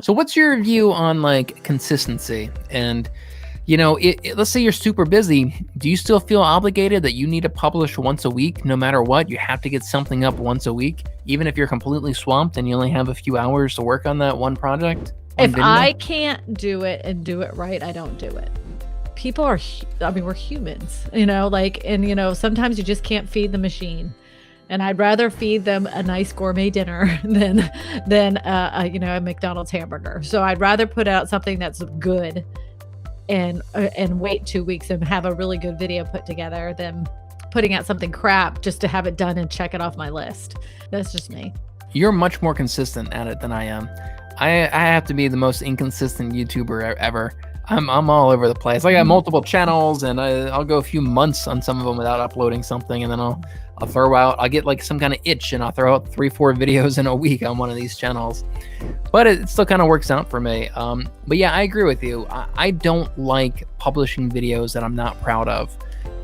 So what's your view on like consistency? And let's say you're super busy. Do you still feel obligated that you need to publish once a week, no matter what? You have to get something up once a week, even if you're completely swamped and you only have a few hours to work on that one project, one If video? I can't do it and do it right, I don't do it. People are, I mean, we're humans, like, and, sometimes you just can't feed the machine. And I'd rather feed them a nice gourmet dinner than a McDonald's hamburger. So I'd rather put out something that's good and wait 2 weeks and have a really good video put together than putting out something crap just to have it done and check it off my list. That's just me. You're much more consistent at it than I am. I have to be the most inconsistent YouTuber ever. I'm all over the place. I got multiple channels, and I'll go a few months on some of them without uploading something, and then I'll get like some kind of itch, and I'll throw out 3-4 videos in a week on one of these channels. But it still kind of works out for me. But yeah, I agree with you. I don't like publishing videos that I'm not proud of.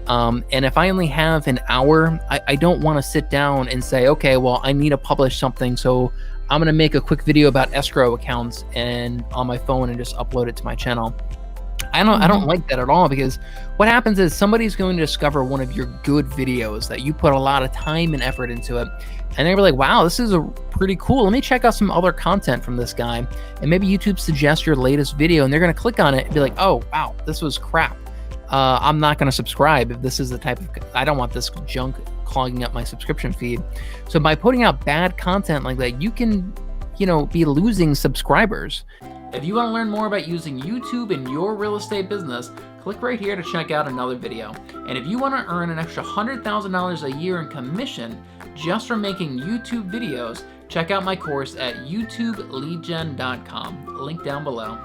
And if I only have an hour, I don't want to sit down and say, okay, well, I need to publish something, so I'm going to make a quick video about escrow accounts and on my phone and just upload it to my channel. I don't like that at all, because what happens is somebody's going to discover one of your good videos that you put a lot of time and effort into it, and they're like, wow, this is a pretty cool. Let me check out some other content from this guy. And maybe YouTube suggests your latest video, and they're going to click on it and be like, oh, wow, this was crap. I'm not going to subscribe if this is the type of, I don't want this junk clogging up my subscription feed. So by putting out bad content like that, you can, be losing subscribers. If you want to learn more about using YouTube in your real estate business, click right here to check out another video. And if you want to earn an extra $100,000 a year in commission just from making YouTube videos, check out my course at youtubeleadgen.com. Link down below.